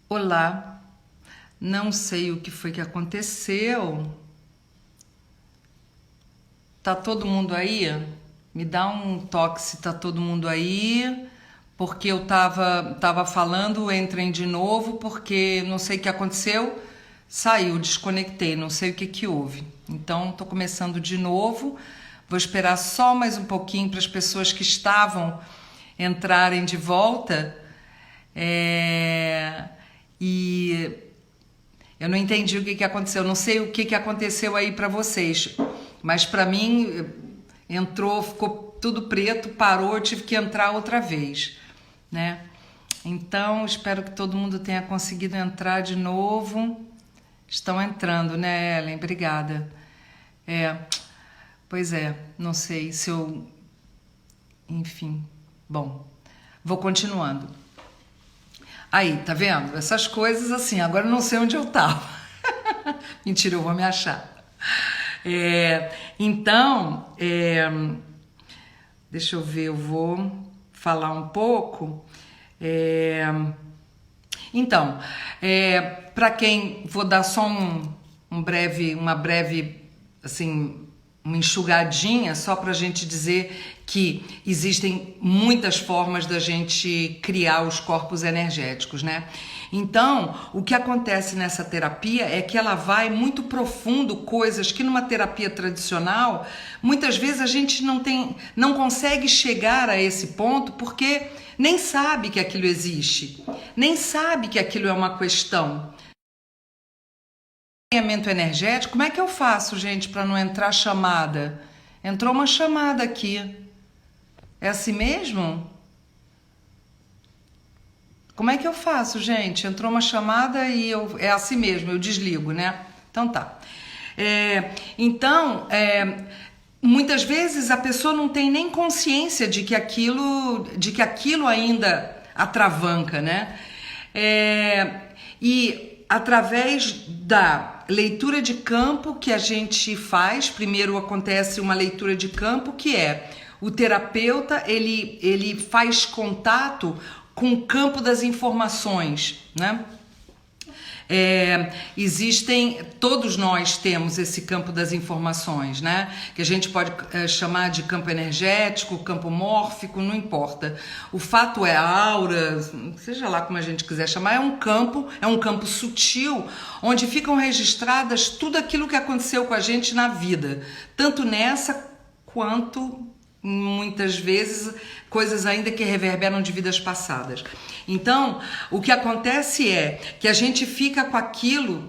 Olá, não sei o que foi que aconteceu. Tá todo mundo aí? Me dá um toque se tá todo mundo aí, porque eu tava falando, entrem de novo, porque não sei o que aconteceu, saiu, desconectei, não sei o que que houve. Então, tô começando de novo. Vou esperar só mais um pouquinho para as pessoas que estavam entrarem de volta. É, E eu não entendi o que que aconteceu. Não sei o que que aconteceu aí para vocês, mas para mim entrou, ficou tudo preto, parou, eu tive que entrar outra vez, né? Então, espero que todo mundo tenha conseguido entrar de novo. Estão entrando, né, Ellen? Obrigada. É, pois é, não sei se eu, enfim. Bom, vou continuando. Aí, tá vendo? Essas coisas assim, agora eu não sei onde eu tava. Mentira, eu vou me achar. Então, deixa eu ver, eu vou falar um pouco. É, então, para quem, vou dar só uma breve, assim, uma enxugadinha, só para a gente dizer que existem muitas formas da gente criar os corpos energéticos, né? Então, o que acontece nessa terapia é que ela vai muito profundo, coisas que numa terapia tradicional, muitas vezes a gente não consegue chegar a esse ponto porque nem sabe que aquilo existe, nem sabe que aquilo é uma questão. Alinhamento energético, como é que eu faço, gente, para não entrar chamada? Entrou uma chamada aqui. É assim mesmo? Como é que eu faço, gente? Entrou uma chamada e é assim mesmo, eu desligo, né? Então tá. Muitas vezes a pessoa não tem nem consciência de que aquilo ainda atravanca, né? E através da leitura de campo que a gente faz, primeiro acontece uma leitura de campo que é o terapeuta, ele faz contato com o campo das informações, né? Todos nós temos esse campo das informações, né? Que a gente pode chamar de campo energético, campo mórfico, não importa. O fato é a aura, seja lá como a gente quiser chamar, é um campo sutil, onde ficam registradas tudo aquilo que aconteceu com a gente na vida, tanto nessa quanto muitas vezes coisas ainda que reverberam de vidas passadas. Então, o que acontece é que a gente fica com aquilo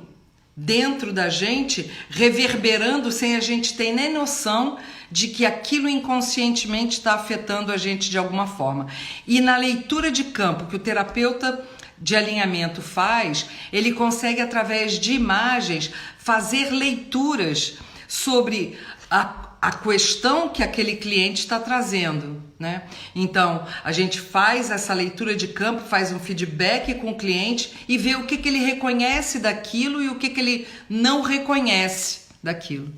dentro da gente, reverberando sem a gente ter nem noção de que aquilo inconscientemente está afetando a gente de alguma forma. E na leitura de campo que o terapeuta de alinhamento faz, ele consegue, através de imagens, fazer leituras sobre a questão que aquele cliente está trazendo, né? Então, a gente faz essa leitura de campo, faz um feedback com o cliente e vê o que ele reconhece daquilo e o que ele não reconhece daquilo.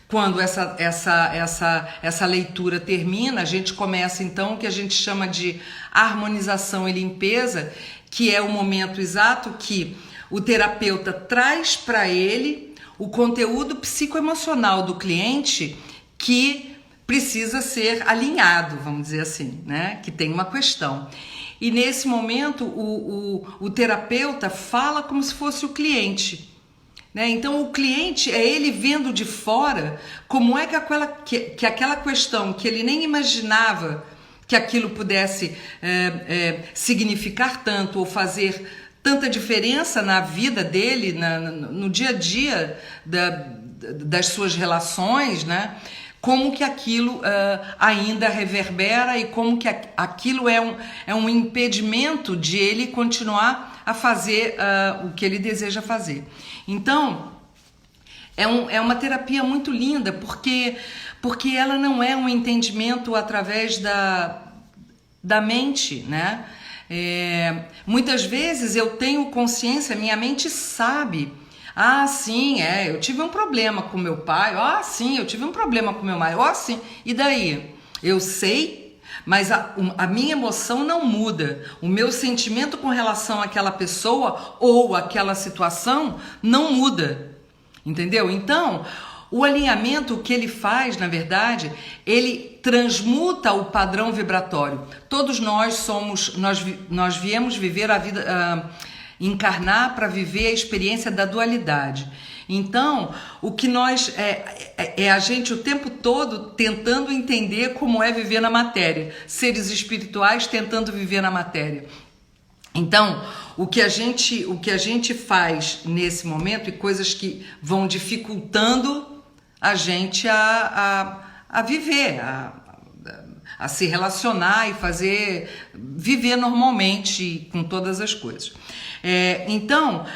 Quando essa leitura termina, a gente começa então o que a gente chama de harmonização e limpeza, que é o momento exato que o terapeuta traz para ele o conteúdo psicoemocional do cliente que precisa ser alinhado, vamos dizer assim, né? Que tem uma questão. E nesse momento o terapeuta fala como se fosse o cliente, né? Então o cliente é ele vendo de fora como é que aquela questão que ele nem imaginava que aquilo pudesse significar tanto ou fazer tanta diferença na vida dele, no dia a dia das suas relações, né? Como que aquilo ainda reverbera e como que aquilo é um impedimento de ele continuar a fazer o que ele deseja fazer. Então, é uma terapia muito linda, porque ela não é um entendimento através da mente, né? Muitas vezes eu tenho consciência, minha mente sabe. Ah, sim, eu tive um problema com meu pai. Ah, sim, eu tive um problema com meu marido. Ah, sim. E daí? Eu sei, mas a minha emoção não muda. O meu sentimento com relação àquela pessoa ou àquela situação não muda. Entendeu? Então, o alinhamento, o que ele faz, na verdade, ele transmuta o padrão vibratório. Todos nós viemos viver a vida, encarnar para viver a experiência da dualidade. Então, o que nós é a gente o tempo todo tentando entender como é viver na matéria, seres espirituais tentando viver na matéria. Então, o que a gente faz nesse momento e coisas que vão dificultando a gente a viver, a se relacionar e viver normalmente com todas as coisas. Então,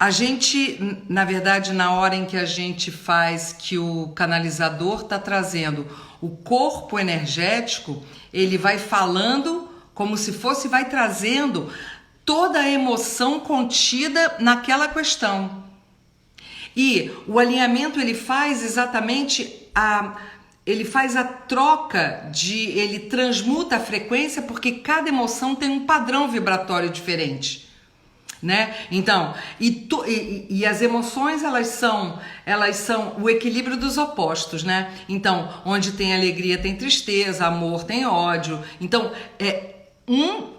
a gente, na verdade, na hora em que a gente faz que o canalizador está trazendo o corpo energético, ele vai falando como se fosse, vai trazendo toda a emoção contida naquela questão. E o alinhamento ele faz exatamente ele faz a troca ele transmuta a frequência, porque cada emoção tem um padrão vibratório diferente. Né? Então, e as emoções elas são o equilíbrio dos opostos, né? Então, onde tem alegria tem tristeza, amor tem ódio. Então,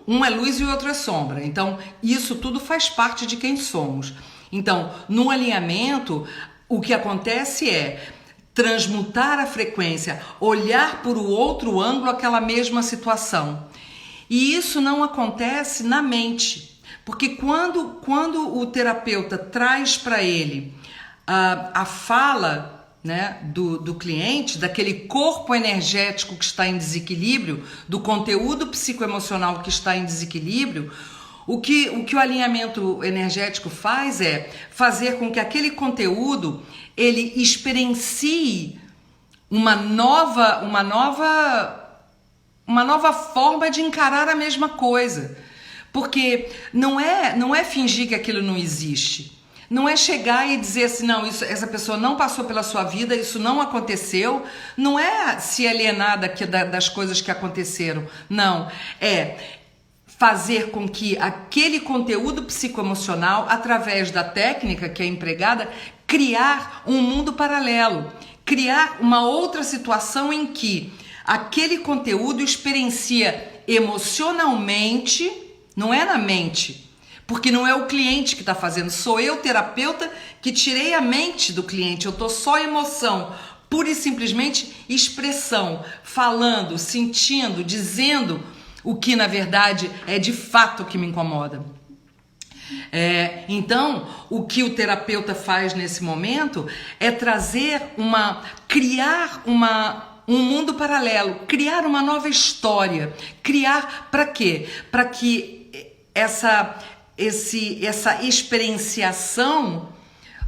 um é luz e o outro é sombra. Então, isso tudo faz parte de quem somos. Então, no alinhamento, o que acontece é transmutar a frequência, olhar por o outro ângulo aquela mesma situação. E isso não acontece na mente. Porque quando o terapeuta traz para ele a fala, né, do cliente, daquele corpo energético que está em desequilíbrio, do conteúdo psicoemocional que está em desequilíbrio, o que o alinhamento energético faz é fazer com que aquele conteúdo ele experiencie uma nova forma de encarar a mesma coisa. Porque não é fingir que aquilo não existe. Não é chegar e dizer assim, não, essa pessoa não passou pela sua vida, isso não aconteceu. Não é se alienar das coisas que aconteceram. Não, é fazer com que aquele conteúdo psicoemocional, através da técnica que é empregada, criar um mundo paralelo. Criar uma outra situação em que aquele conteúdo experiencia emocionalmente. Não é na mente, porque não é o cliente que está fazendo, sou eu, terapeuta, que tirei a mente do cliente, eu estou só emoção, pura e simplesmente expressão, falando, sentindo, dizendo o que na verdade é de fato o que me incomoda. Então, o que o terapeuta faz nesse momento é criar um mundo paralelo, criar uma nova história, criar para quê? Para que essa experienciação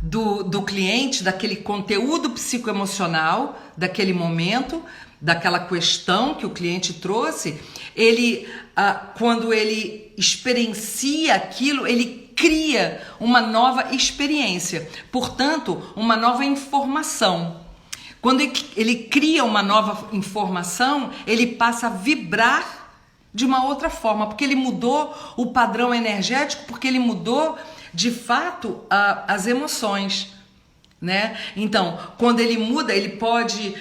do cliente, daquele conteúdo psicoemocional, daquele momento, daquela questão que o cliente trouxe, quando ele experiencia aquilo, ele cria uma nova experiência, portanto, uma nova informação. Quando ele cria uma nova informação, ele passa a vibrar de uma outra forma, porque ele mudou o padrão energético, porque ele mudou, de fato, as emoções, né? Então, quando ele muda, ele pode...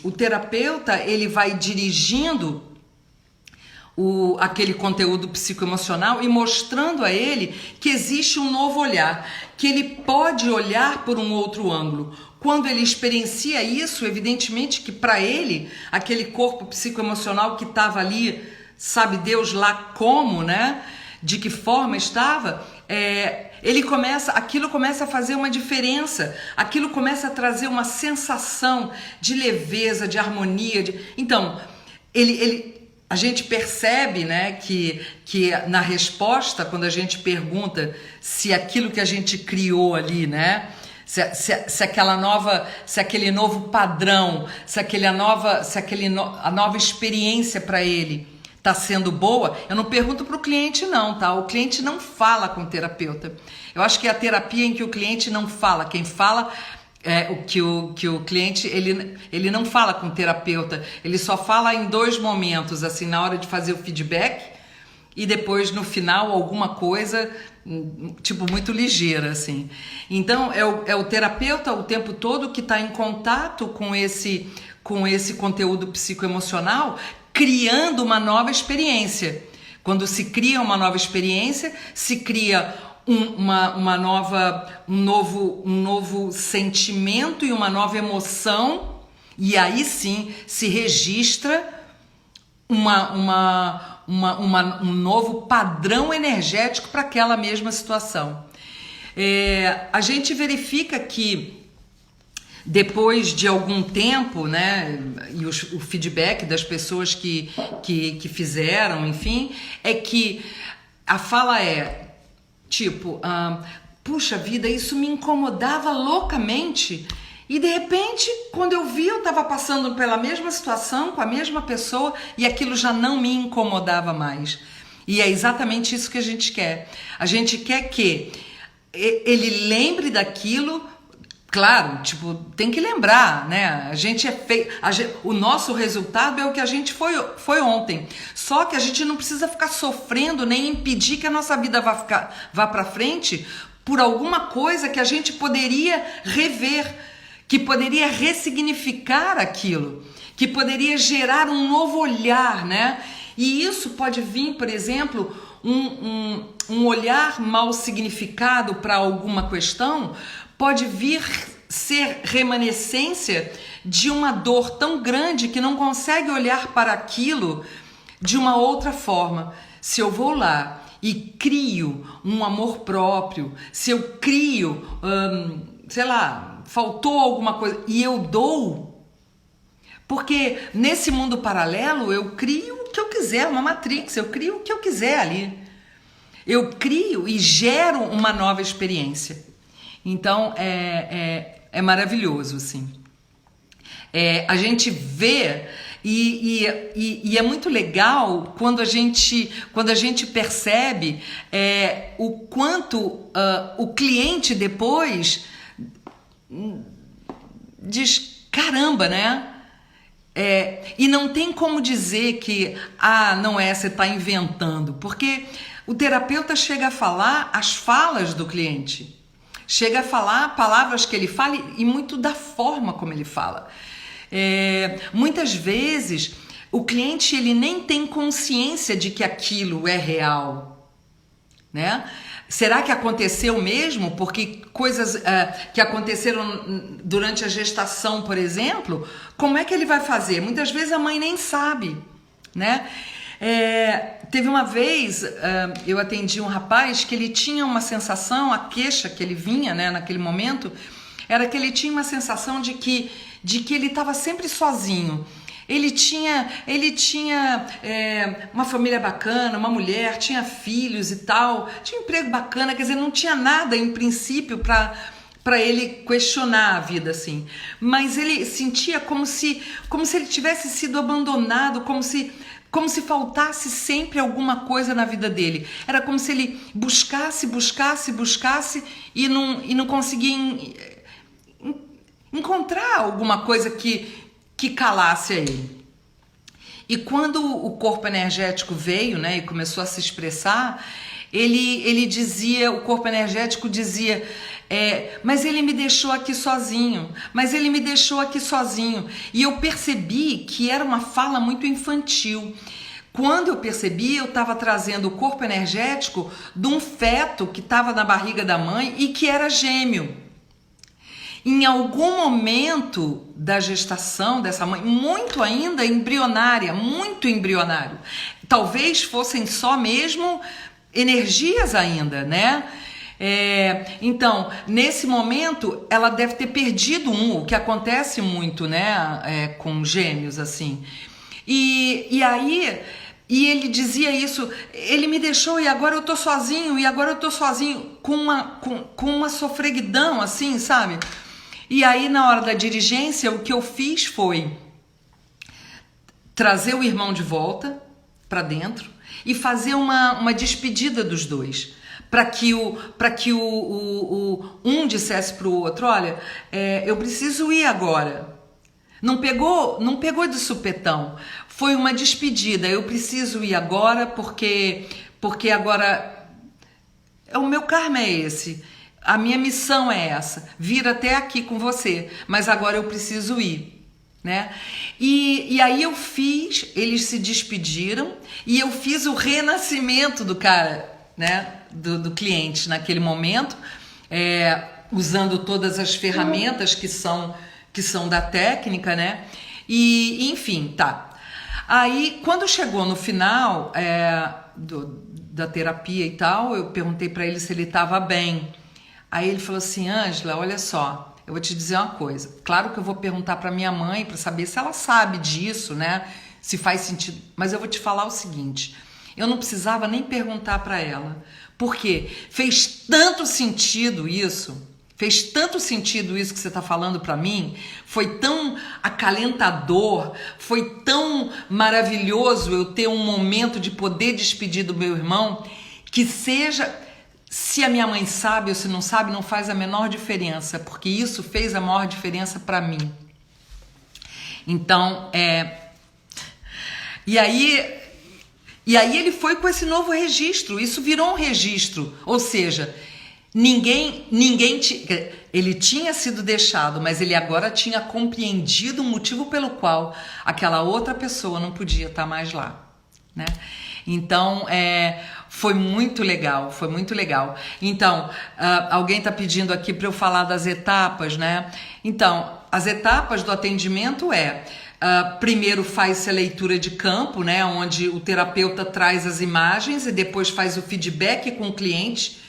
o terapeuta, ele vai dirigindo aquele conteúdo psicoemocional e mostrando a ele que existe um novo olhar, que ele pode olhar por um outro ângulo. Quando ele experiencia isso, evidentemente que para ele, aquele corpo psicoemocional que estava ali, sabe Deus lá como, né? De que forma estava, aquilo começa a fazer uma diferença, aquilo começa a trazer uma sensação de leveza, de harmonia. Então, a gente percebe, né, que na resposta, quando a gente pergunta se aquilo que a gente criou ali, né, se aquele novo padrão, a nova experiência para ele está sendo boa, eu não pergunto para o cliente não, tá? O cliente não fala com o terapeuta. Eu acho que é a terapia em que o cliente não fala, quem fala que o cliente, ele não fala com o terapeuta, ele só fala em 2 momentos, assim, na hora de fazer o feedback e depois no final alguma coisa, tipo, muito ligeira, assim. Então, é o terapeuta o tempo todo que está em contato com esse conteúdo psicoemocional, criando uma nova experiência. Quando se cria uma nova experiência, se cria um novo sentimento e uma nova emoção, e aí sim se registra um novo padrão energético para aquela mesma situação. A gente verifica que depois de algum tempo, né, e o feedback das pessoas que fizeram, enfim, é que a fala é tipo, puxa vida, isso me incomodava loucamente e de repente, quando eu vi, eu estava passando pela mesma situação, com a mesma pessoa e aquilo já não me incomodava mais. E é exatamente isso que a gente quer. A gente quer que ele lembre daquilo. Claro, tipo, tem que lembrar, né? A gente é feio. O nosso resultado é o que a gente foi ontem. Só que a gente não precisa ficar sofrendo nem impedir que a nossa vida vá para frente por alguma coisa que a gente poderia rever, que poderia ressignificar aquilo, que poderia gerar um novo olhar, né? E isso pode vir, por exemplo, um olhar mal significado para alguma questão. Pode vir ser remanescência de uma dor tão grande que não consegue olhar para aquilo de uma outra forma. Se eu vou lá e crio um amor próprio, se eu crio, sei lá, faltou alguma coisa e eu dou, porque nesse mundo paralelo eu crio o que eu quiser, uma matrix, eu crio o que eu quiser ali. Eu crio e gero uma nova experiência. Então, é maravilhoso, assim. A gente vê e é muito legal quando a gente percebe o quanto o cliente depois diz, caramba, né? E não tem como dizer que, não é, você está inventando, porque o terapeuta chega a falar as falas do cliente. Chega a falar palavras que ele fala e muito da forma como ele fala. Muitas vezes o cliente ele nem tem consciência de que aquilo é real, né? Será que aconteceu mesmo? Porque coisas que aconteceram durante a gestação, por exemplo, como é que ele vai fazer? Muitas vezes a mãe nem sabe, né? Teve uma vez, eu atendi um rapaz que ele tinha uma sensação, a queixa que ele vinha, né, naquele momento, era que ele tinha uma sensação de que ele estava sempre sozinho. Ele tinha uma família bacana, uma mulher, tinha filhos e tal, tinha um emprego bacana, quer dizer, não tinha nada em princípio para ele questionar a vida, assim. Mas ele sentia como se ele tivesse sido abandonado, como se faltasse sempre alguma coisa na vida dele. Era como se ele buscasse e não conseguia encontrar alguma coisa que calasse a ele. E quando o corpo energético veio, né, e começou a se expressar, ele dizia, o corpo energético dizia, mas ele me deixou aqui sozinho, E eu percebi que era uma fala muito infantil. Quando eu percebi, eu estava trazendo o corpo energético de um feto que estava na barriga da mãe e que era gêmeo. Em algum momento da gestação dessa mãe, muito ainda embrionária, muito embrionário, talvez fossem só mesmo energias ainda, né? Então, nesse momento, ela deve ter perdido o que acontece muito, né, com gêmeos, assim. E aí, ele dizia isso, ele me deixou e agora eu tô sozinho, com uma sofreguidão, assim, sabe? E aí, na hora da dirigência, o que eu fiz foi trazer o irmão de volta para dentro e fazer uma despedida dos dois. Para que um dissesse para o outro, olha, eu preciso ir agora. Não pegou de supetão. Foi uma despedida. Eu preciso ir agora porque agora o meu karma é esse. A minha missão é essa, vir até aqui com você, mas agora eu preciso ir, né? E aí eu fiz, eles se despediram e eu fiz o renascimento do cara, né? Do cliente naquele momento, usando todas as ferramentas que são da técnica, né? E enfim, tá. Aí quando chegou no final da terapia e tal, eu perguntei para ele se ele estava bem. Aí ele falou assim, Ângela, olha só, eu vou te dizer uma coisa. Claro que eu vou perguntar para minha mãe para saber se ela sabe disso, né? Se faz sentido. Mas eu vou te falar o seguinte, eu não precisava nem perguntar para ela. Porque fez tanto sentido isso que você está falando para mim, foi tão acalentador, foi tão maravilhoso eu ter um momento de poder despedir do meu irmão, que seja... Se a minha mãe sabe ou se não sabe, não faz a menor diferença, porque isso fez a maior diferença para mim. Então, E aí ele foi com esse novo registro, isso virou um registro, ou seja, ele tinha sido deixado, mas ele agora tinha compreendido o motivo pelo qual aquela outra pessoa não podia estar mais lá, né? Então, foi muito legal. Então, alguém está pedindo aqui para eu falar das etapas, né? Então, as etapas do atendimento primeiro faz-se a leitura de campo, né? Onde o terapeuta traz as imagens e depois faz o feedback com o cliente,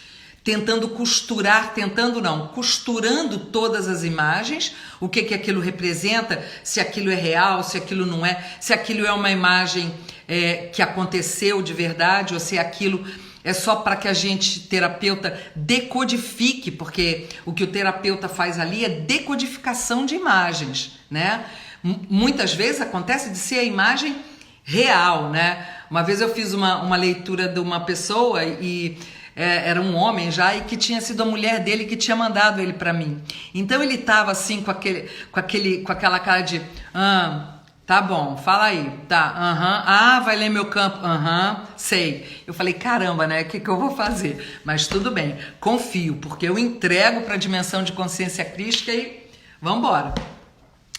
costurando todas as imagens, o que aquilo representa, se aquilo é real, se aquilo não é, se aquilo é uma imagem que aconteceu de verdade, ou se aquilo é só para que a gente, terapeuta, decodifique, porque o que o terapeuta faz ali é decodificação de imagens, né? Muitas vezes acontece de ser a imagem real, né? Uma vez eu fiz uma leitura de uma pessoa e era um homem já, e que tinha sido a mulher dele que tinha mandado ele para mim. Então ele tava assim com aquela cara de tá bom, fala aí, tá, vai ler meu campo, sei. Eu falei, caramba, né, o que eu vou fazer? Mas tudo bem, confio, porque eu entrego para a dimensão de consciência crística e vambora.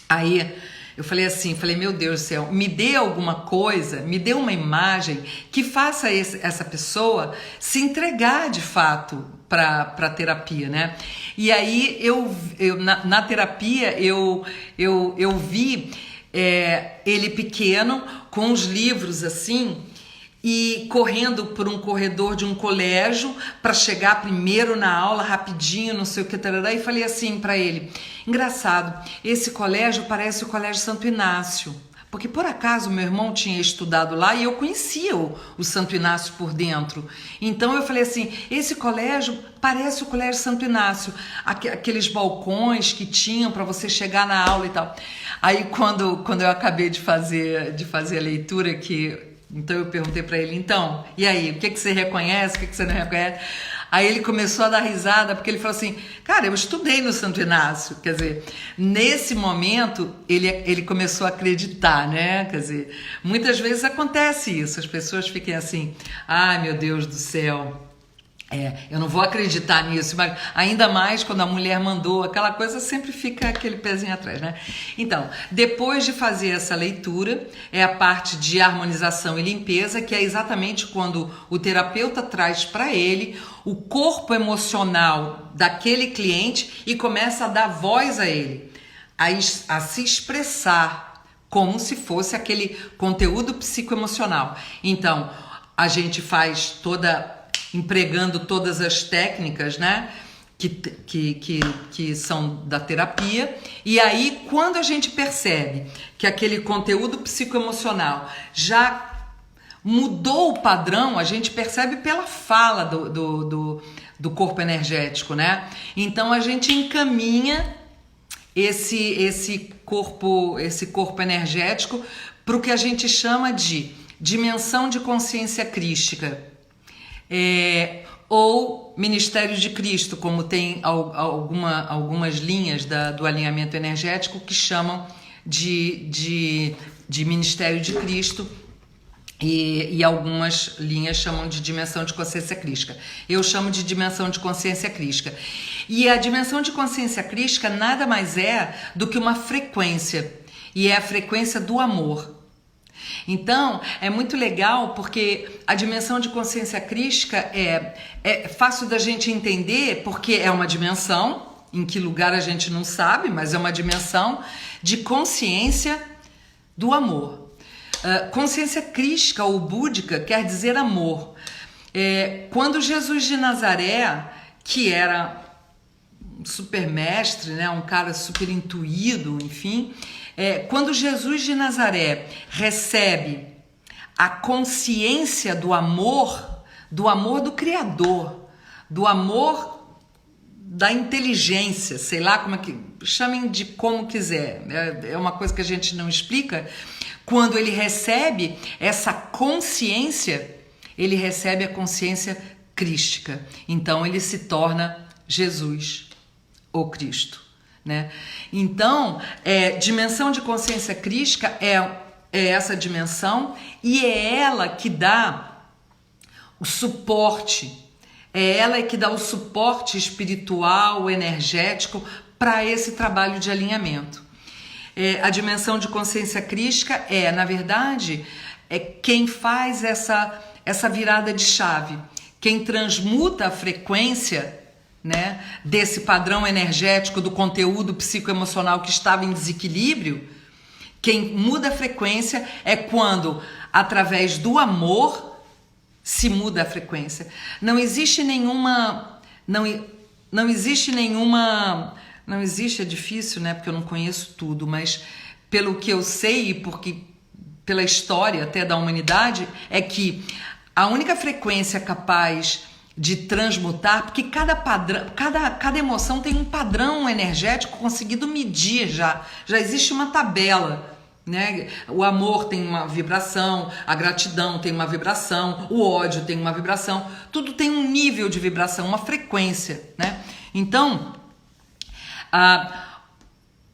Aí eu falei assim, meu Deus do céu, me dê alguma coisa, me dê uma imagem que faça essa pessoa se entregar de fato para a terapia, né? E aí na terapia eu vi ele pequeno com os livros assim e correndo por um corredor de um colégio para chegar primeiro na aula rapidinho, não sei o que, tarará, e falei assim para ele, engraçado, esse colégio parece o Colégio Santo Inácio, porque por acaso meu irmão tinha estudado lá e eu conhecia o Santo Inácio por dentro. Então eu falei assim, esse colégio parece o Colégio Santo Inácio, aqueles balcões que tinham para você chegar na aula e tal. Aí quando eu acabei de fazer a leitura, então eu perguntei para ele, então, e aí, o que você reconhece, o que você não reconhece? Aí ele começou a dar risada, porque ele falou assim, cara, eu estudei no Santo Inácio, quer dizer, nesse momento ele começou a acreditar, né, quer dizer, muitas vezes acontece isso, as pessoas ficam assim, ai meu Deus do céu, eu não vou acreditar nisso, mas ainda mais quando a mulher mandou, aquela coisa sempre fica aquele pezinho atrás, né? Então, depois de fazer essa leitura, é a parte de harmonização e limpeza, que é exatamente quando o terapeuta traz para ele o corpo emocional daquele cliente e começa a dar voz a ele, a se expressar como se fosse aquele conteúdo psicoemocional. Então, a gente faz empregando todas as técnicas, né, que são da terapia, e aí quando a gente percebe que aquele conteúdo psicoemocional já mudou o padrão, a gente percebe pela fala do corpo energético, né? Então a gente encaminha esse corpo energético para o que a gente chama de dimensão de consciência crística, ou Ministério de Cristo, como tem algumas linhas do alinhamento energético que chamam de Ministério de Cristo, e algumas linhas chamam de dimensão de consciência crística. Eu chamo de dimensão de consciência crística. E a dimensão de consciência crística nada mais é do que uma frequência, e é a frequência do amor. Então, é muito legal porque a dimensão de consciência crística é fácil da gente entender, porque é uma dimensão, em que lugar a gente não sabe, mas é uma dimensão de consciência do amor. Consciência crística ou búdica quer dizer amor. Quando Jesus de Nazaré, que era um supermestre, né, um cara super intuído, enfim, quando Jesus de Nazaré recebe a consciência do amor do Criador, do amor da inteligência, sei lá como é que chamem de como quiser, é uma coisa que a gente não explica. Quando ele recebe essa consciência, ele recebe a consciência crística. Então ele se torna Jesus, o Cristo, né? Então, dimensão de consciência crística é essa dimensão, e é ela que dá o suporte, é ela que dá o suporte espiritual, energético para esse trabalho de alinhamento. A dimensão de consciência crística na verdade, quem faz essa virada de chave, quem transmuta a frequência, né, desse padrão energético do conteúdo psicoemocional que estava em desequilíbrio. Quem muda a frequência é quando, através do amor, se muda a frequência. Não existe, é difícil, né? Porque eu não conheço tudo, mas pelo que eu sei, porque pela história até da humanidade, é que a única frequência capaz de transmutar, porque cada emoção tem um padrão energético conseguido medir já existe uma tabela, né? O amor tem uma vibração, a gratidão tem uma vibração, o ódio tem uma vibração, tudo tem um nível de vibração, uma frequência, né? Então,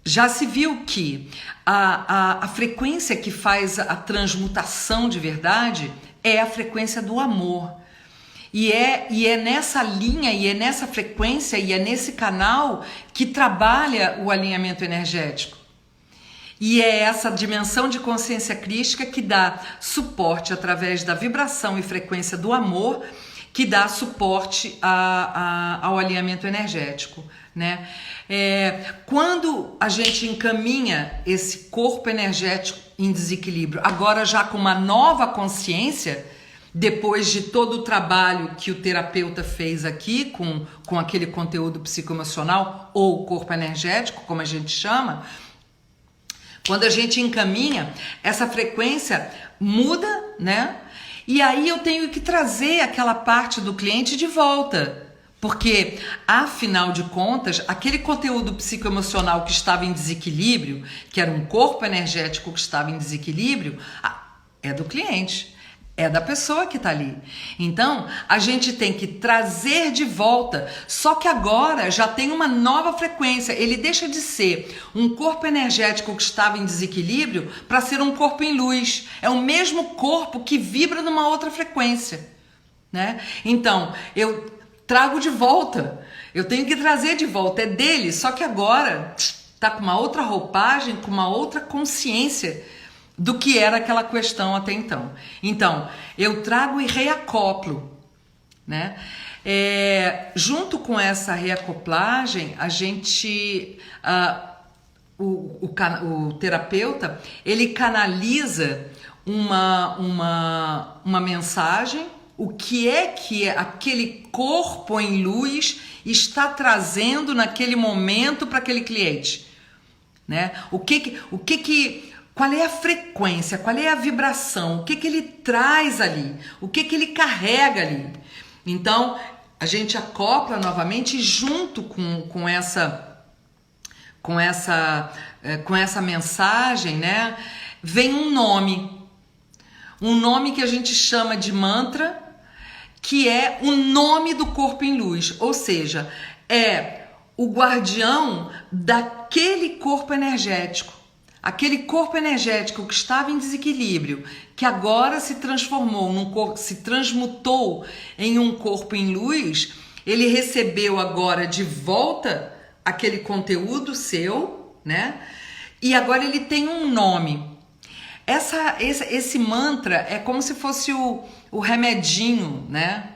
já se viu que a frequência que faz a transmutação de verdade é a frequência do amor. E é nessa linha, e é nessa frequência, e é nesse canal que trabalha o alinhamento energético. E é essa dimensão de consciência crística que dá suporte através da vibração e frequência do amor, que dá suporte ao alinhamento energético, né? Quando a gente encaminha esse corpo energético em desequilíbrio, agora já com uma nova consciência, depois de todo o trabalho que o terapeuta fez aqui com aquele conteúdo psicoemocional ou corpo energético, como a gente chama, quando a gente encaminha, essa frequência muda, né? E aí eu tenho que trazer aquela parte do cliente de volta, porque, afinal de contas, aquele conteúdo psicoemocional que estava em desequilíbrio, que era um corpo energético que estava em desequilíbrio, é do cliente. É da pessoa que está ali. Então, a gente tem que trazer de volta, só que agora já tem uma nova frequência. Ele deixa de ser um corpo energético que estava em desequilíbrio para ser um corpo em luz. É o mesmo corpo que vibra numa outra frequência, né? Então, eu trago de volta. Eu tenho que trazer de volta. É dele, só que agora está com uma outra roupagem, com uma outra consciência do que era aquela questão até então. Então, eu trago e reacoplo, né? Junto com essa reacoplagem, a gente, o terapeuta, ele canaliza uma mensagem, o que aquele corpo em luz está trazendo naquele momento para aquele cliente, né? Qual é a frequência, qual é a vibração, o que ele traz ali, o que ele carrega ali. Então, a gente acopla novamente junto com essa mensagem, né? Vem um nome. um nome que a gente chama de mantra, que é o nome do corpo em luz, ou seja, é o guardião daquele corpo energético. Aquele corpo energético que estava em desequilíbrio, que agora se transformou num corpo, se transmutou em um corpo em luz, ele recebeu agora de volta aquele conteúdo seu, né? E agora ele tem um nome. Esse mantra é como se fosse o remedinho, né?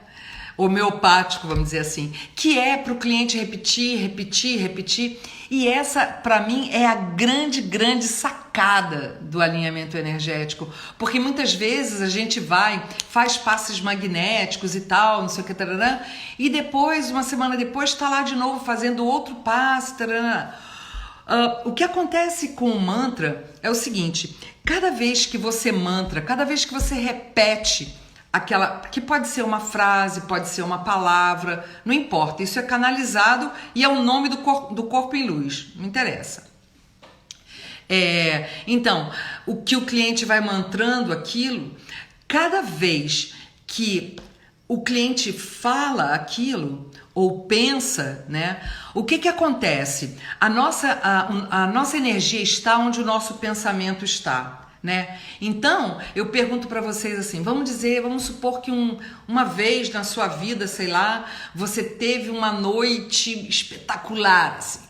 Homeopático, vamos dizer assim, que é para o cliente repetir. E essa, para mim, é a grande sacada do alinhamento energético, porque muitas vezes a gente faz passes magnéticos e tal, não sei o que, tarará, e depois, uma semana depois, está lá de novo fazendo outro passe, tarará. O que acontece com o mantra é o seguinte: cada vez que você repete aquela, que pode ser uma frase, pode ser uma palavra, não importa, isso é canalizado e é o nome do corpo em luz, não interessa. Então, o que o cliente vai mantrando aquilo, cada vez que o cliente fala aquilo ou pensa, né? O que acontece? A nossa energia está onde o nosso pensamento está, né? Então, eu pergunto para vocês assim, vamos supor que uma vez na sua vida, sei lá, você teve uma noite espetacular, assim.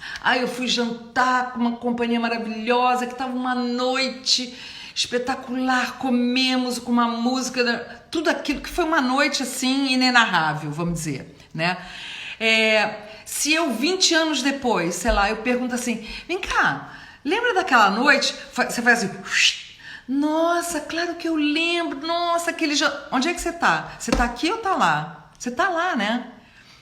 Eu fui jantar com uma companhia maravilhosa, que estava uma noite espetacular, comemos com uma música, tudo aquilo que foi uma noite assim inenarrável, vamos dizer, né? Se eu 20 anos depois, sei lá, eu pergunto assim, vem cá, lembra daquela noite? Você faz assim, nossa, claro que eu lembro, nossa, onde é que você tá? Você tá aqui ou tá lá? Você tá lá, né?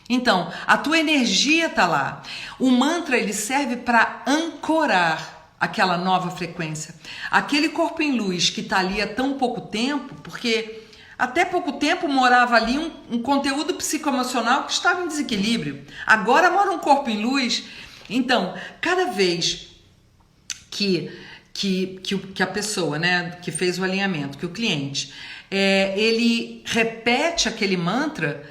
Então, a tua energia tá lá. O mantra, ele serve para ancorar aquela nova frequência. Aquele corpo em luz que tá ali há tão pouco tempo, porque até pouco tempo morava ali um conteúdo psicoemocional que estava em desequilíbrio. Agora mora um corpo em luz. Então, cada vez que a pessoa, né, que fez o alinhamento, que o cliente, ele repete aquele mantra,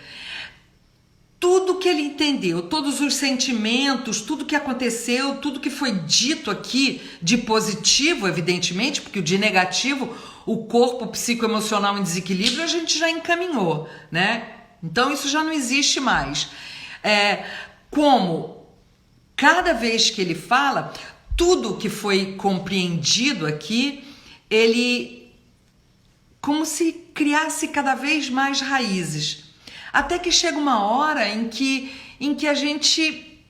tudo que ele entendeu, todos os sentimentos, tudo que aconteceu, tudo que foi dito aqui de positivo, evidentemente, porque o de negativo, o corpo psicoemocional em desequilíbrio, a gente já encaminhou, né? Então isso já não existe mais. Como cada vez que ele fala, tudo que foi compreendido aqui, ele como se criasse cada vez mais raízes. Até que chega uma hora em que a gente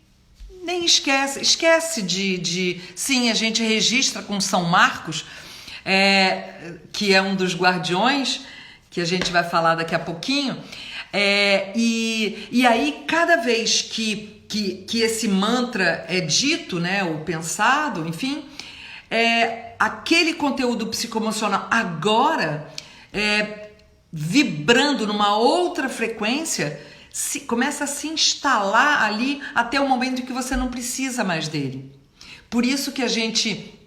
nem esquece de sim, a gente registra com São Marcos, que é um dos guardiões, que a gente vai falar daqui a pouquinho, e aí cada vez que esse mantra é dito, né, ou pensado, enfim, aquele conteúdo psicoemocional agora, vibrando numa outra frequência, começa a se instalar ali até o momento em que você não precisa mais dele. Por isso que a gente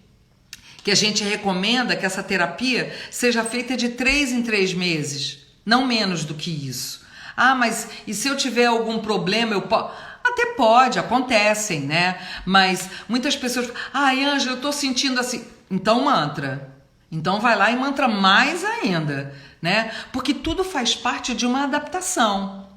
recomenda que essa terapia seja feita de 3 em 3 meses, não menos do que isso. Mas e se eu tiver algum problema, eu posso... Até pode, acontecem, né? Mas muitas pessoas falam, Ângela, eu tô sentindo assim. Então mantra. Então vai lá e mantra mais ainda, né? Porque tudo faz parte de uma adaptação,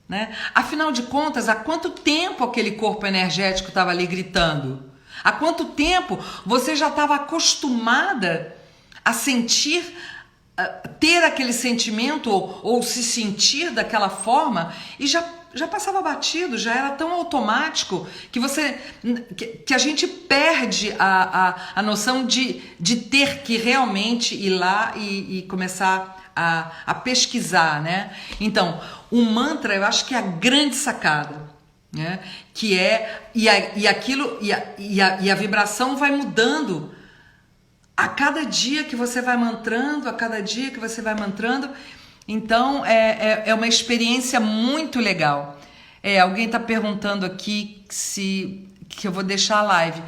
né? Afinal de contas, há quanto tempo aquele corpo energético estava ali gritando? Há quanto tempo você já estava acostumada a sentir, ter aquele sentimento ou se sentir daquela forma e já passava batido, já era tão automático que a gente perde a noção de ter que realmente ir lá e começar a pesquisar, né? Então, o mantra, eu acho que é a grande sacada, né? Que a vibração vai mudando a cada dia que você vai mantrando, então é uma experiência muito legal. Alguém está perguntando aqui que eu vou deixar a live.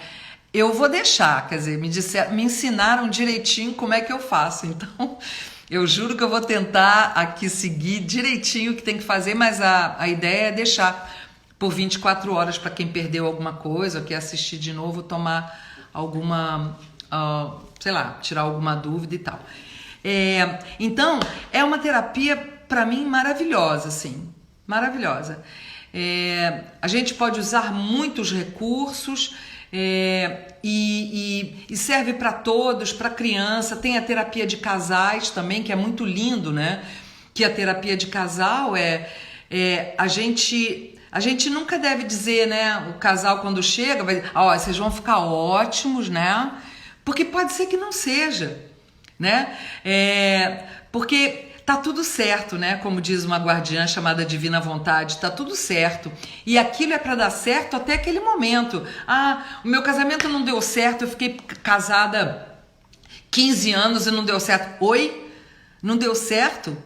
Eu vou deixar, quer dizer, me ensinaram direitinho como é que eu faço. Então, Eu juro que eu vou tentar aqui seguir direitinho o que tem que fazer, mas a ideia é deixar por 24 horas para quem perdeu alguma coisa, ou quer assistir de novo, tomar alguma, sei lá, tirar alguma dúvida e tal. Então, é uma terapia para mim maravilhosa, assim, maravilhosa. A gente pode usar muitos recursos, e serve para todos, para criança. Tem a terapia de casais também, que é muito lindo, né? Que a terapia de casal a gente nunca deve dizer, né? O casal quando chega vai dizer, vocês vão ficar ótimos, né? Porque pode ser que não seja, né? Porque tá tudo certo, né? Como diz uma guardiã chamada Divina Vontade, tá tudo certo. E aquilo é para dar certo até aquele momento. O meu casamento não deu certo, eu fiquei casada 15 anos e não deu certo. Oi? Não deu certo?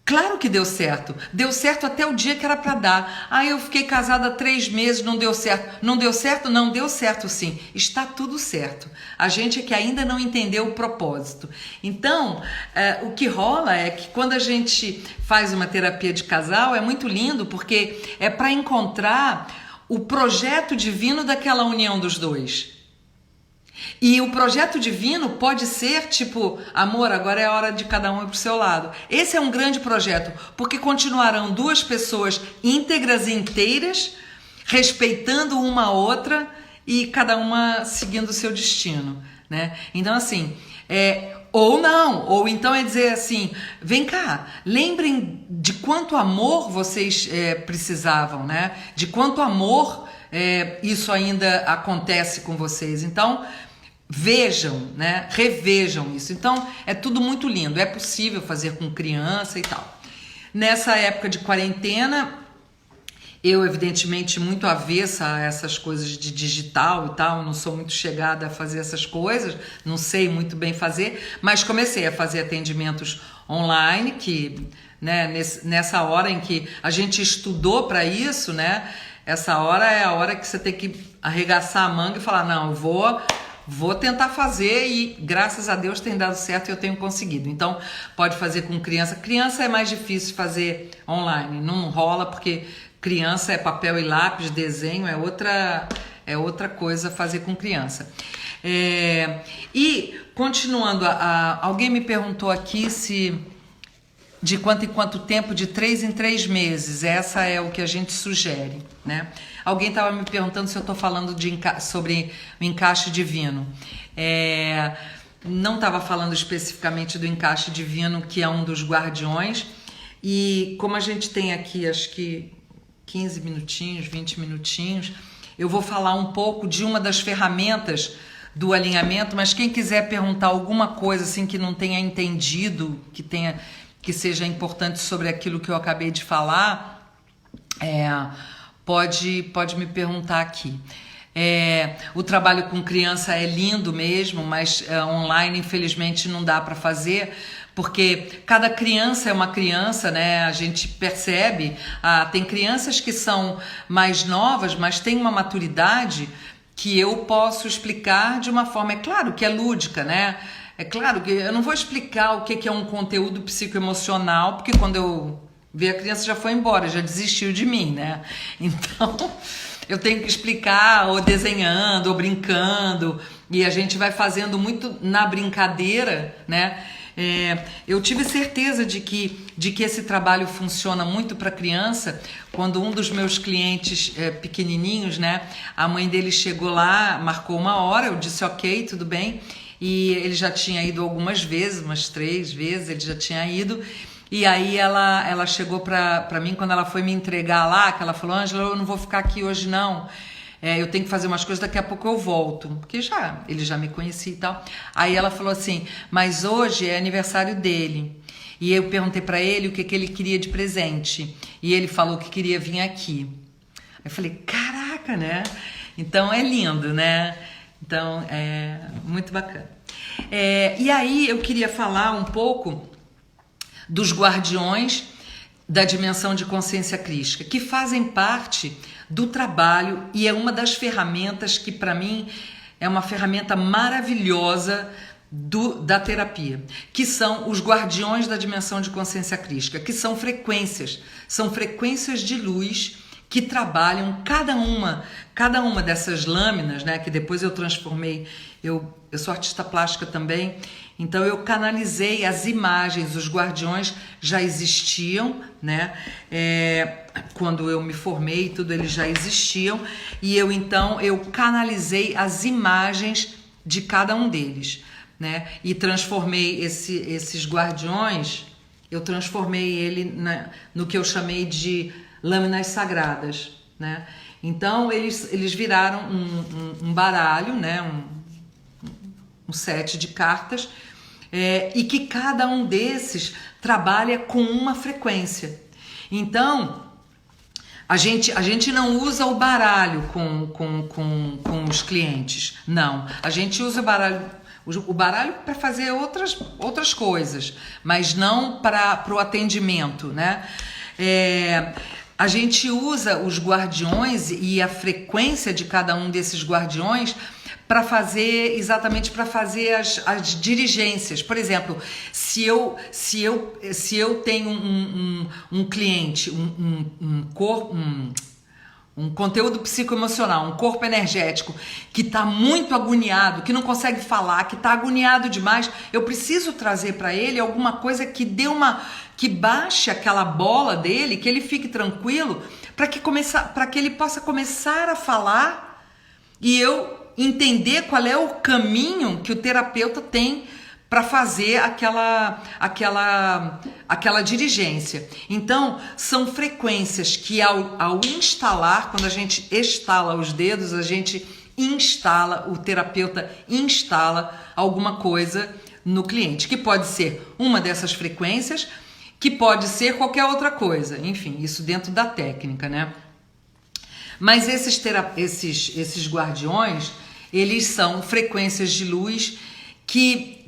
Claro que deu certo. Deu certo até o dia que era para dar. Eu fiquei casada 3 meses, não deu certo. Não deu certo? Não deu certo sim. Está tudo certo. A gente é que ainda não entendeu o propósito. Então, o que rola é que quando a gente faz uma terapia de casal, é muito lindo porque é para encontrar o projeto divino daquela união dos dois. E o projeto divino pode ser tipo, amor, agora é a hora de cada um ir pro seu lado. Esse é um grande projeto, porque continuarão 2 pessoas íntegras e inteiras, respeitando uma a outra e cada uma seguindo o seu destino, né? Então assim, ou não, ou então é dizer assim, vem cá, lembrem de quanto amor vocês precisavam, né? De quanto amor isso ainda acontece com vocês. Então, vejam, né? Revejam isso. Então, é tudo muito lindo. É possível fazer com criança e tal. Nessa época de quarentena, eu, evidentemente, muito avessa a essas coisas de digital e tal, não sou muito chegada a fazer essas coisas, não sei muito bem fazer, mas comecei a fazer atendimentos online, que, né, nessa hora em que a gente estudou para isso, né? Essa hora é a hora que você tem que arregaçar a manga e falar, não, eu vou tentar fazer e graças a Deus tem dado certo e eu tenho conseguido. Então pode fazer com criança. Criança é mais difícil fazer online, não rola porque criança é papel e lápis, desenho, é outra coisa fazer com criança. E continuando, alguém me perguntou aqui se de quanto em quanto tempo, de 3 em 3 meses, essa é o que a gente sugere, né? Alguém estava me perguntando se eu estou falando sobre o encaixe divino. Não estava falando especificamente do encaixe divino, que é um dos guardiões, e como a gente tem aqui, acho que 15 minutinhos, 20 minutinhos, eu vou falar um pouco de uma das ferramentas do alinhamento, mas quem quiser perguntar alguma coisa assim que não tenha entendido, que seja importante sobre aquilo que eu acabei de falar, pode me perguntar aqui. O trabalho com criança é lindo mesmo, mas online infelizmente não dá para fazer, porque cada criança é uma criança, né? A gente percebe, tem crianças que são mais novas, mas têm uma maturidade que eu posso explicar de uma forma, é claro que é lúdica, né? É claro que eu não vou explicar o que é um conteúdo psicoemocional, porque quando eu ver a criança já foi embora, já desistiu de mim, né? Então, eu tenho que explicar ou desenhando, ou brincando, e a gente vai fazendo muito na brincadeira, né? Eu tive certeza de que esse trabalho funciona muito para criança quando um dos meus clientes pequenininhos, né? A mãe dele chegou lá, marcou uma hora, eu disse ok, tudo bem, e ele já tinha ido algumas vezes, umas 3 vezes ele já tinha ido. E aí ela chegou pra mim quando ela foi me entregar lá, que ela falou, Ângela, eu não vou ficar aqui hoje não, eu tenho que fazer umas coisas, daqui a pouco eu volto, porque ele já me conhecia e tal. Aí ela falou assim, mas hoje é aniversário dele, e eu perguntei pra ele o que ele queria de presente, e ele falou que queria vir aqui. Eu falei, caraca, né? Então é lindo, né? Então é muito bacana. E aí eu queria falar um pouco dos guardiões da dimensão de consciência crística, que fazem parte do trabalho e é uma das ferramentas que para mim é uma ferramenta maravilhosa da terapia, que são os guardiões da dimensão de consciência crística, que são frequências de luz que trabalham cada uma dessas lâminas, né, que depois eu transformei, eu sou artista plástica também, então eu canalizei as imagens, os guardiões já existiam, né, quando eu me formei, tudo eles já existiam, e eu canalizei as imagens de cada um deles, né, e transformei esses guardiões, eu transformei ele no que eu chamei de lâminas sagradas, né? Então eles viraram um baralho, né? Um set de cartas, e que cada um desses trabalha com uma frequência. Então a gente não usa o baralho com os clientes, não. A gente usa o baralho para fazer outras coisas, mas não para o atendimento, né? A gente usa os guardiões e a frequência de cada um desses guardiões para fazer as dirigências. Por exemplo, se eu tenho um cliente, um conteúdo psicoemocional, um corpo energético que está muito agoniado, que não consegue falar, que está agoniado demais, eu preciso trazer para ele alguma coisa que que baixe aquela bola dele, que ele fique tranquilo, para que ele possa começar a falar e eu entender qual é o caminho que o terapeuta tem para fazer aquela dirigência. Então, são frequências que ao instalar, quando a gente estala os dedos, o terapeuta instala alguma coisa no cliente, que pode ser uma dessas frequências, que pode ser qualquer outra coisa, enfim, isso dentro da técnica, né? Mas esses guardiões, eles são frequências de luz que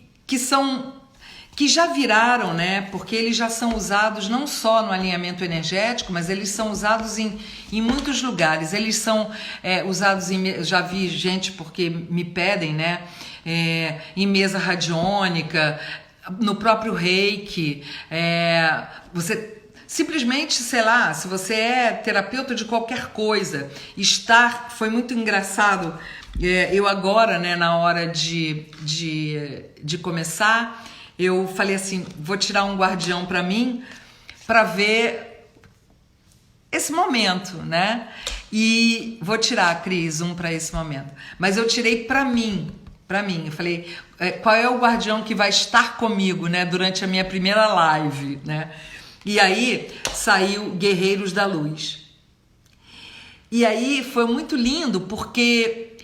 já viraram, né? Porque eles já são usados não só no alinhamento energético, mas eles são usados em muitos lugares. Eles são usados já vi gente porque me pedem, né? Em mesa radiônica, no próprio reiki, você simplesmente, sei lá, se você é terapeuta de qualquer coisa, foi muito engraçado, eu agora, né, na hora de começar, eu falei assim, vou tirar um guardião para mim, para ver esse momento, né, e vou tirar, Cris, para esse momento, mas eu tirei para mim, eu falei, qual é o guardião que vai estar comigo, né, durante a minha primeira live, né? E aí saiu Guerreiros da Luz. E aí foi muito lindo porque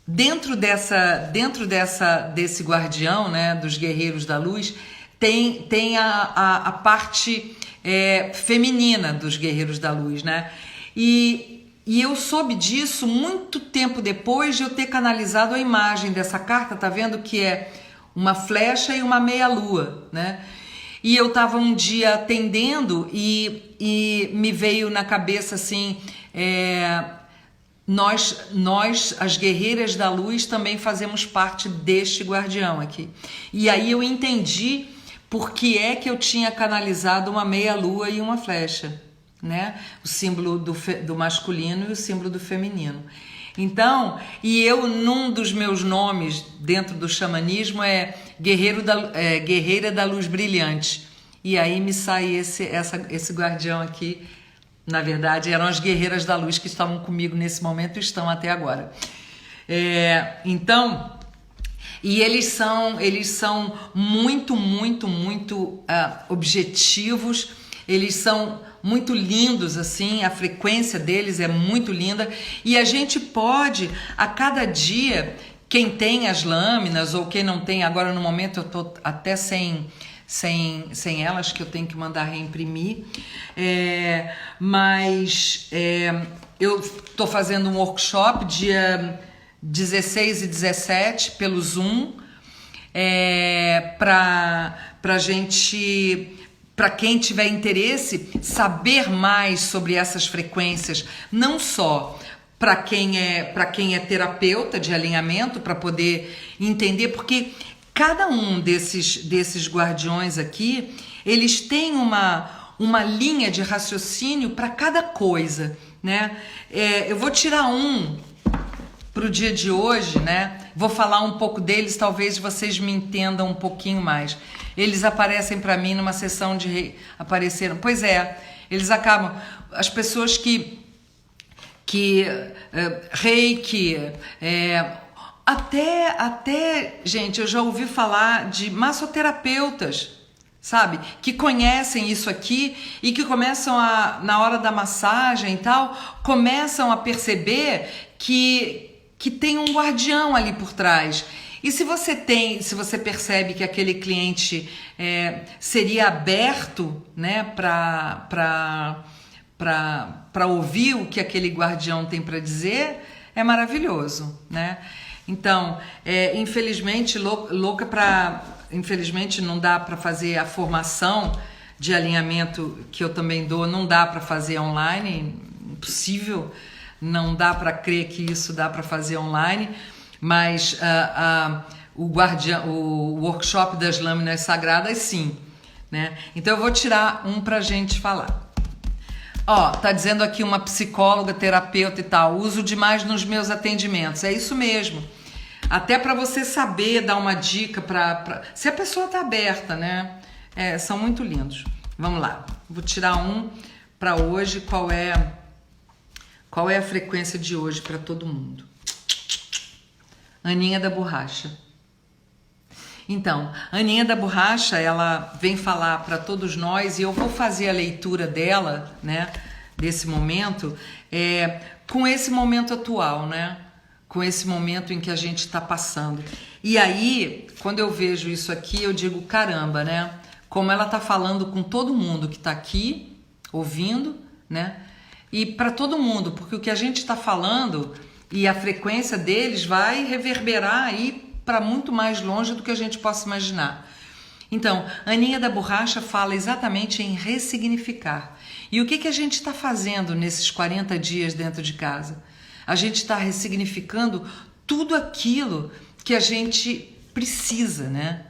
dentro desse guardião, né, dos Guerreiros da Luz, tem a parte feminina dos Guerreiros da Luz, né? E eu soube disso muito tempo depois de eu ter canalizado a imagem dessa carta, tá vendo que é uma flecha e uma meia-lua, né? E eu tava um dia atendendo e me veio na cabeça assim, nós, as Guerreiras da Luz, também fazemos parte deste guardião aqui. E aí eu entendi por que é que eu tinha canalizado uma meia-lua e uma flecha, né? O símbolo do masculino e o símbolo do feminino. Então, e eu, num dos meus nomes dentro do xamanismo Guerreira da Luz Brilhante. E aí me sai esse guardião aqui. Na verdade, eram as Guerreiras da Luz que estavam comigo nesse momento e estão até agora. Então, e eles são muito, muito, muito objetivos. Eles são muito lindos, assim, a frequência deles é muito linda e a gente pode, a cada dia, quem tem as lâminas ou quem não tem, agora no momento eu tô até sem elas, que eu tenho que mandar reimprimir, mas eu tô fazendo um workshop dia 16 e 17 pelo Zoom, pra gente... Para quem tiver interesse, saber mais sobre essas frequências, não só para quem é terapeuta de alinhamento, para poder entender, porque cada um desses guardiões aqui, eles têm uma linha de raciocínio para cada coisa, né? Eu vou tirar um para o dia de hoje, né? Vou falar um pouco deles, talvez vocês me entendam um pouquinho mais. Eles aparecem para mim numa sessão de apareceram. Pois é, eles acabam, as pessoas que reiki, até, gente, eu já ouvi falar de massoterapeutas, sabe? Que conhecem isso aqui e que começam na hora da massagem e tal, começam a perceber que tem um guardião ali por trás. E se você percebe que aquele cliente seria aberto, né, para ouvir o que aquele guardião tem para dizer, é maravilhoso, né? Então, infelizmente, infelizmente não dá para fazer a formação de alinhamento que eu também dou, não dá para fazer online, impossível, não dá para crer que isso dá para fazer online, mas o workshop das lâminas sagradas, sim, né? Então eu vou tirar um para a gente falar. Tá dizendo aqui uma psicóloga, terapeuta e tal, uso demais nos meus atendimentos. É isso mesmo. Até para você saber dar uma dica se a pessoa tá aberta, né? São muito lindos. Vamos lá. Vou tirar um para hoje. Qual é a frequência de hoje para todo mundo? Aninha da Borracha. Então, a Aninha da Borracha, ela vem falar para todos nós, e eu vou fazer a leitura dela, né, desse momento, com esse momento atual, né, com esse momento em que a gente está passando. E aí, quando eu vejo isso aqui, eu digo, caramba, né, como ela está falando com todo mundo que está aqui, ouvindo, né, e para todo mundo, porque o que a gente está falando e a frequência deles vai reverberar aí para muito mais longe do que a gente possa imaginar. Então, Aninha da Borracha fala exatamente em ressignificar. E o que a gente está fazendo nesses 40 dias dentro de casa? A gente está ressignificando tudo aquilo que a gente precisa, né?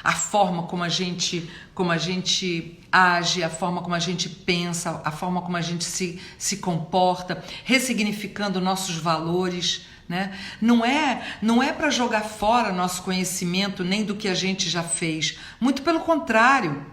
A forma como a gente age, a forma como a gente pensa, a forma como a gente se comporta, ressignificando nossos valores, né? Não é para jogar fora nosso conhecimento nem do que a gente já fez. Muito pelo contrário.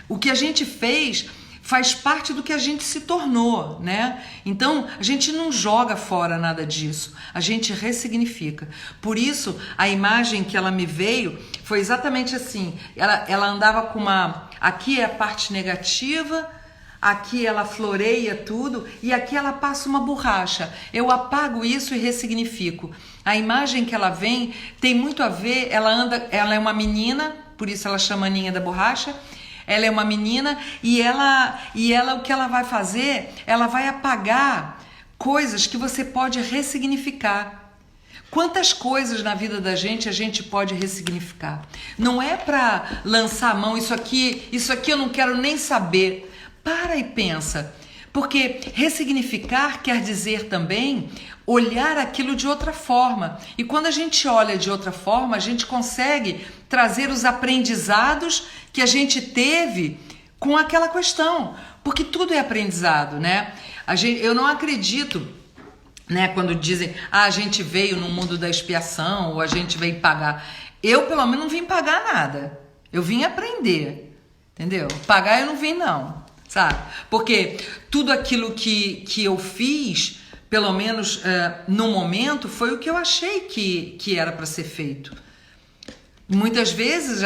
O que a gente fez faz parte do que a gente se tornou, né? Então, a gente não joga fora nada disso. A gente ressignifica. Por isso, a imagem que ela me veio foi exatamente assim. Ela andava com aqui é a parte negativa, aqui ela floreia tudo e aqui ela passa uma borracha. Eu apago isso e ressignifico. A imagem que ela vem tem muito a ver, ela é uma menina, por isso ela chama Aninha da Borracha. Ela é uma menina e ela o que ela vai fazer, ela vai apagar coisas que você pode ressignificar. Quantas coisas na vida da gente a gente pode ressignificar? Não é para lançar a mão, isso aqui eu não quero nem saber. Para e pensa, porque ressignificar quer dizer também olhar aquilo de outra forma. E quando a gente olha de outra forma, a gente consegue trazer os aprendizados que a gente teve com aquela questão. Porque tudo é aprendizado, né? Eu não acredito, né, quando dizem, a gente veio no mundo da expiação, ou a gente veio pagar. Eu, pelo menos, não vim pagar nada. Eu vim aprender, entendeu? Pagar eu não vim, não. Sabe? Porque tudo aquilo que eu fiz, pelo menos no momento, foi o que eu achei que era para ser feito. Muitas vezes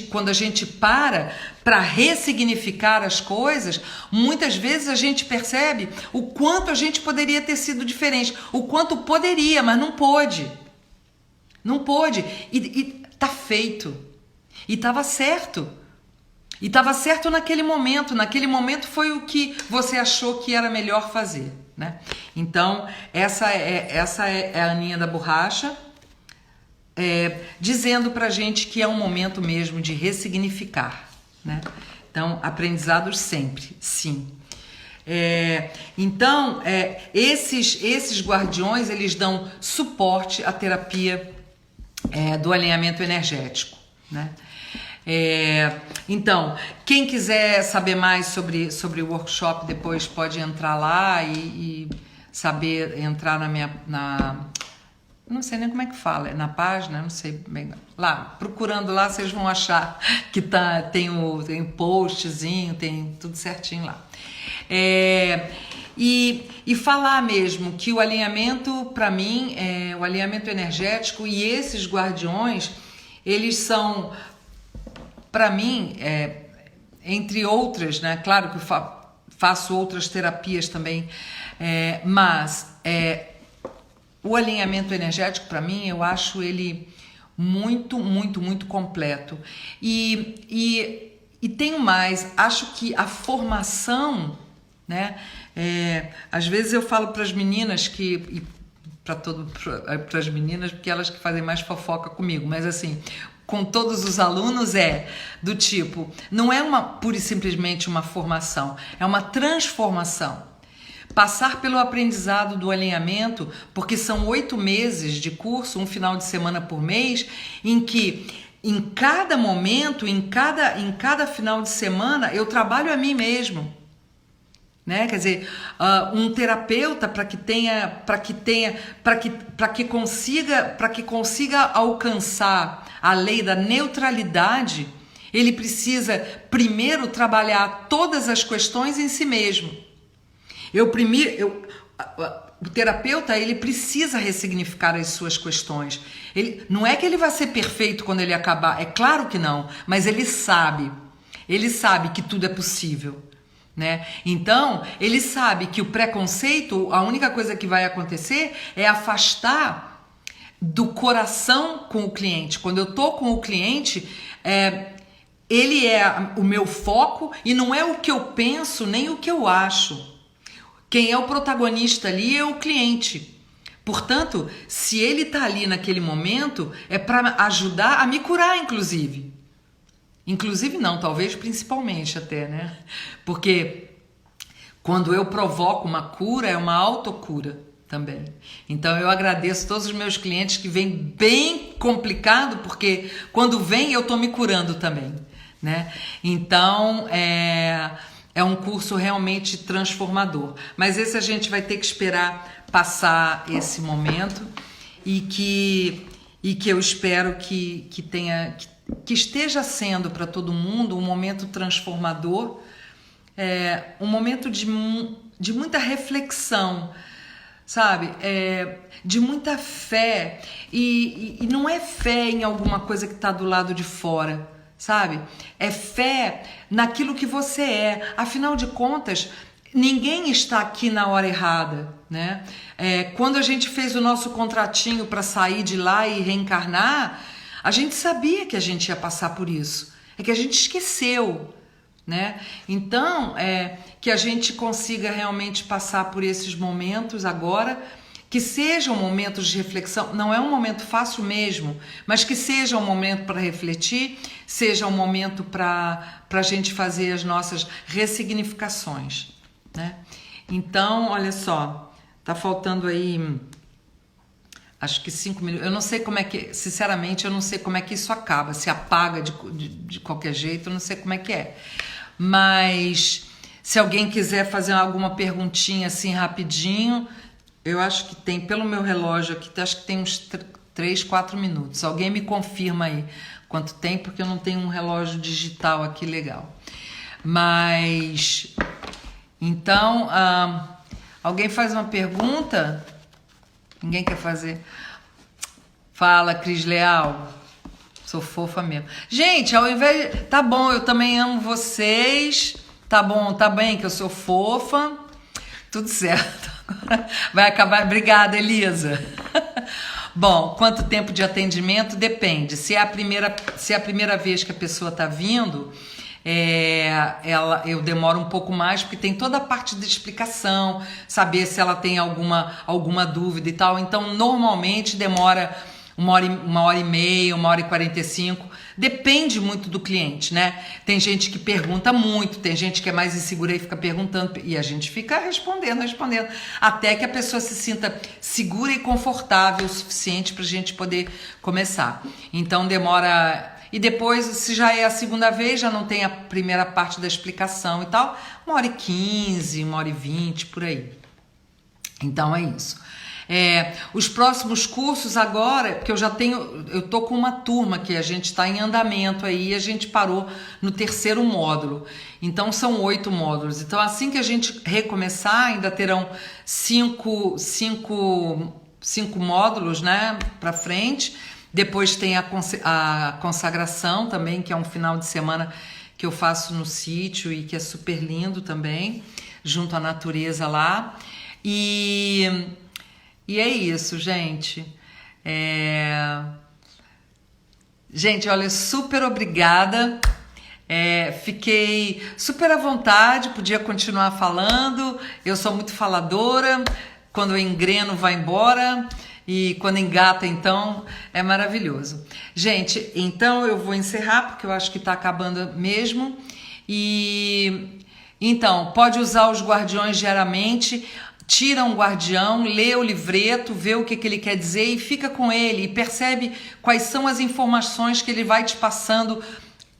quando a gente para ressignificar as coisas, muitas vezes a gente percebe o quanto a gente poderia ter sido diferente, o quanto poderia, mas não pôde. Não pôde. E tá feito. E estava certo. E estava certo naquele momento. Naquele momento foi o que você achou que era melhor fazer, né? Então, essa é a Aninha da Borracha, dizendo pra gente que é um momento mesmo de ressignificar, né? Então, aprendizados sempre, sim. Então, esses guardiões, eles dão suporte à terapia do alinhamento energético, né? Então, quem quiser saber mais sobre o workshop, depois pode entrar lá e saber entrar não sei nem como é que fala, é na página, não sei bem. Lá, procurando lá, vocês vão achar que tem postzinho, tem tudo certinho lá. E falar mesmo que o alinhamento, para mim, o alinhamento energético e esses guardiões, eles são, para mim, entre outras, né? Claro que eu faço outras terapias também, mas o alinhamento energético, para mim, eu acho ele muito, muito, muito completo. E tenho mais, acho que a formação, né? Às vezes eu falo para as meninas para as meninas, porque elas que fazem mais fofoca comigo, mas assim, com todos os alunos do tipo, não é pura e simplesmente uma formação, é uma transformação. Passar pelo aprendizado do alinhamento, porque são 8 meses de curso, um final de semana por mês, em que em cada momento, em cada final de semana, eu trabalho a mim mesmo. Né? Quer dizer, um terapeuta para que consiga alcançar a lei da neutralidade, ele precisa primeiro trabalhar todas as questões em si mesmo. O terapeuta, ele precisa ressignificar as suas questões. Não é que ele vai ser perfeito quando ele acabar, é claro que não, mas ele sabe que tudo é possível. Né? Então, ele sabe que o preconceito, a única coisa que vai acontecer é afastar do coração com o cliente. Quando eu tô com o cliente, ele é o meu foco e não é o que eu penso nem o que eu acho. Quem é o protagonista ali é o cliente. Portanto, se ele tá ali naquele momento, é para ajudar a me curar, inclusive. Inclusive não, talvez principalmente até, né? Porque quando eu provoco uma cura, é uma autocura também. Então eu agradeço todos os meus clientes que vêm bem complicado, porque quando vem eu tô me curando também, né? Então é um curso realmente transformador. Mas esse a gente vai ter que esperar passar esse momento e que eu espero que esteja sendo para todo mundo um momento transformador, um momento de muita reflexão, sabe? De muita fé. E não é fé em alguma coisa que está do lado de fora, sabe? É fé naquilo que você é. Afinal de contas, ninguém está aqui na hora errada, né? Quando a gente fez o nosso contratinho para sair de lá e reencarnar, a gente sabia que a gente ia passar por isso. É que a gente esqueceu, né? Então, que a gente consiga realmente passar por esses momentos agora, que sejam momentos de reflexão. Não é um momento fácil mesmo, mas que seja um momento para refletir, seja um momento para a gente fazer as nossas ressignificações, né? Então, olha só, tá faltando aí, acho que 5 minutos. Eu não sei como é que, sinceramente, eu não sei como é que isso acaba, se apaga de qualquer jeito, eu não sei como é que é. Mas se alguém quiser fazer alguma perguntinha assim rapidinho, eu acho que tem, pelo meu relógio aqui, acho que tem uns 3, 4 minutos. Alguém me confirma aí quanto tem, porque eu não tenho um relógio digital aqui legal. Mas, então, alguém faz uma pergunta? Ninguém quer fazer? Fala, Cris Leal. Sou fofa mesmo. Gente, ao invés de... Tá bom, eu também amo vocês. Tá bom, tá bem que eu sou fofa. Tudo certo. Vai acabar... Obrigada, Elisa. Bom, quanto tempo de atendimento? Depende. Se é a primeira vez que a pessoa tá vindo... eu demoro um pouco mais, porque tem toda a parte de explicação, saber se ela tem alguma dúvida e tal. Então, normalmente demora 1h30, 1h45, Depende muito do cliente, né? Tem gente que pergunta muito, tem gente que é mais insegura e fica perguntando, e a gente fica respondendo, até que a pessoa se sinta segura e confortável o suficiente pra gente poder começar. Então demora... E depois, se já é a segunda vez, já não tem a primeira parte da explicação e tal, 1h15, 1h20, por aí. Então é isso. Os próximos cursos agora, porque eu tô com uma turma que a gente está em andamento aí, a gente parou no 3º módulo. Então são 8 módulos. Então assim que a gente recomeçar, ainda terão 5 módulos, né, para frente. Depois tem a consagração também, que é um final de semana que eu faço no sítio e que é super lindo também, junto à natureza lá. E é isso, gente. Gente, olha, super obrigada. Fiquei super à vontade, podia continuar falando. Eu sou muito faladora. Quando eu engreno, vai embora. E quando engata, então, é maravilhoso. Gente, então eu vou encerrar, porque eu acho que está acabando mesmo. E então, pode usar os guardiões diariamente. Tira um guardião, lê o livreto, vê o que ele quer dizer e fica com ele. E percebe quais são as informações que ele vai te passando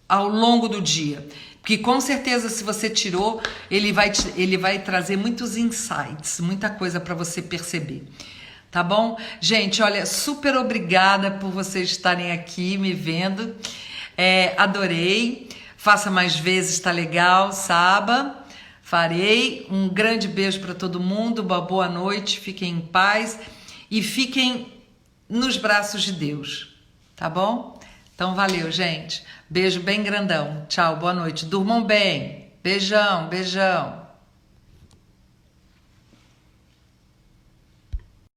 ao longo do dia. Porque com certeza, se você tirou, ele vai trazer muitos insights, muita coisa para você perceber. Tá bom? Gente, olha, super obrigada por vocês estarem aqui me vendo. Adorei. Faça mais vezes, tá legal, Saba. Farei. Um grande beijo para todo mundo. Uma boa noite. Fiquem em paz e fiquem nos braços de Deus. Tá bom? Então, valeu, gente. Beijo bem grandão. Tchau, boa noite. Durmam bem. Beijão, beijão.